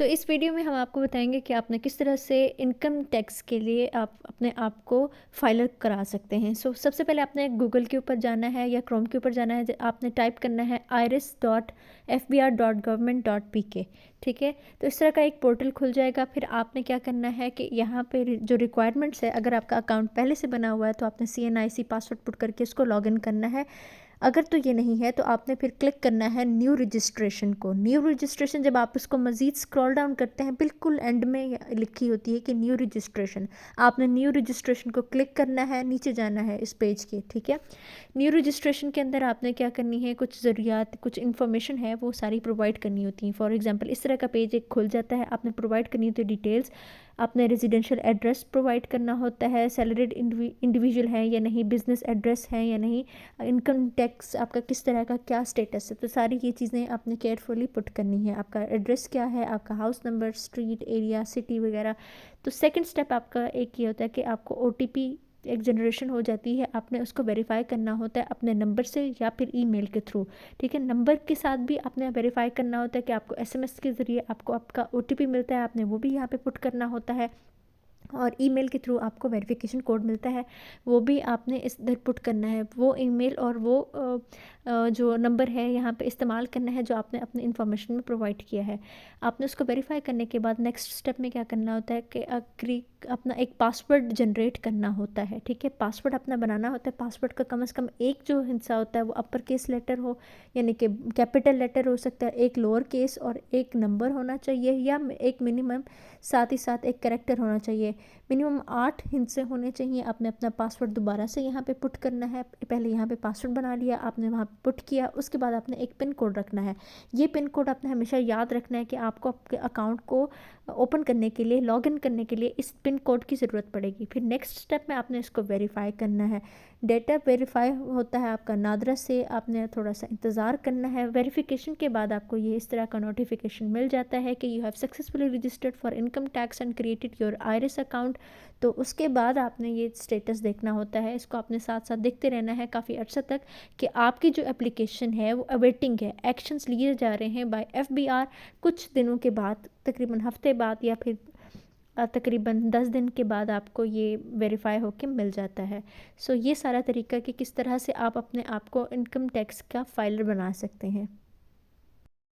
इस वीडियो में हम आपको बताएंगे कि आपने किस तरह से इनकम टैक्स के लिए आप अपने आप को फाइलर करा सकते हैं। सबसे पहले आपने गूगल के ऊपर जाना है या क्रोम के ऊपर जाना है, आपने टाइप करना है iris.fbr.government.pk। ठीक है, तो इस तरह का एक पोर्टल खुल जाएगा। फिर आपने क्या करना है कि यहाँ पे जो रिक्वायरमेंट्स है, अगर आपका अकाउंट पहले से बना हुआ है तो आपने CNIC पासवर्ड पुट करके इसको लॉगिन करना है। अगर तो ये नहीं है तो आपने फिर क्लिक करना है न्यू रजिस्ट्रेशन को। न्यू रजिस्ट्रेशन जब आप इसको मज़ीद स्क्रॉल डाउन करते हैं, बिल्कुल एंड में लिखी होती है कि न्यू रजिस्ट्रेशन। आपने न्यू रजिस्ट्रेशन को क्लिक करना है, नीचे जाना है इस पेज के। ठीक है, न्यू रजिस्ट्रेशन के अंदर आपने क्या करनी है, कुछ ज़रूरियात, कुछ इन्फॉर्मेशन है वो सारी प्रोवाइड करनी होती है। फॉर एग्जांपल इस तरह का पेज एक खुल जाता है, आपने प्रोवाइड करनी होती है डिटेल्स। आपने रेजिडेंशियल एड्रेस प्रोवाइड करना होता है, सैलरीड इंडिविजुअल है या नहीं, बिजनेस एड्रेस है या नहीं, इनकम टैक्स आपका किस तरह का, क्या स्टेटस है। तो सारी ये चीज़ें आपने केयरफुली पुट करनी है। आपका एड्रेस क्या है, आपका house number, street, area, city वगैरह। तो सेकंड स्टेप आपका एक ये होता है कि आपको OTP एक जनरेशन हो जाती है, आपने उसको वेरीफाई करना होता है अपने नंबर से या फिर ईमेल के थ्रू। ठीक है, नंबर के साथ भी आपने वेरीफाई करना होता है कि आपको SMS के ज़रिए आपको आपका OTP मिलता है, आपने वो भी यहाँ पे पुट करना होता है। और ईमेल के थ्रू आपको वेरिफिकेशन कोड मिलता है, वो भी आपने इस इधर पुट करना है। वो ईमेल और वो जो नंबर है यहाँ पे इस्तेमाल करना है जो आपने अपने इन्फॉर्मेशन में प्रोवाइड किया है। आपने उसको वेरीफाई करने के बाद नेक्स्ट स्टेप में क्या करना होता है कि अपना एक पासवर्ड जनरेट करना होता है। ठीक है, पासवर्ड अपना बनाना होता है। पासवर्ड का कम से कम एक जो हिस्सा होता है वो अपर केस लेटर हो, यानी कि कैपिटल लेटर हो सकता है, एक लोअर केस और एक नंबर होना चाहिए, या एक मिनिमम साथ ही साथ एक कैरेक्टर होना चाहिए। मिनिमम 8 हिस्से होने चाहिए। आपने अपना पासवर्ड दोबारा से यहाँ पे पुट करना है। पहले यहाँ पे पासवर्ड बना लिया, आपने वहाँ पे पुट किया, उसके बाद आपने एक पिन कोड रखना है। ये पिन कोड आपने हमेशा याद रखना है कि आपको आपके अकाउंट को ओपन करने के लिए, लॉगिन करने के लिए इस पिन कोड की ज़रूरत पड़ेगी। फिर नेक्स्ट स्टेप में आपने इसको वेरीफाई करना है। डेटा वेरीफाई होता है आपका नादरा से, आपने थोड़ा सा इंतज़ार करना है। वेरिफिकेशन के बाद आपको ये इस तरह का नोटिफिकेशन मिल जाता है कि you have successfully registered for income tax and created your iris account. तो उसके बाद आपने ये स्टेटस देखना होता है, इसको आपने साथ साथ देखते रहना है काफ़ी अर्सा तक कि आपकी जो एप्लीकेशन है वो अवेटिंग है, एक्शंस लिए जा रहे हैं बाय FBR। कुछ दिनों के बाद, तकरीबन हफ्ते बाद या फिर तकरीबन 10 दिन के बाद आपको ये वेरीफाई होके मिल जाता है। ये सारा तरीका कि किस तरह से आप अपने आप को इनकम टैक्स का फाइलर बना सकते हैं।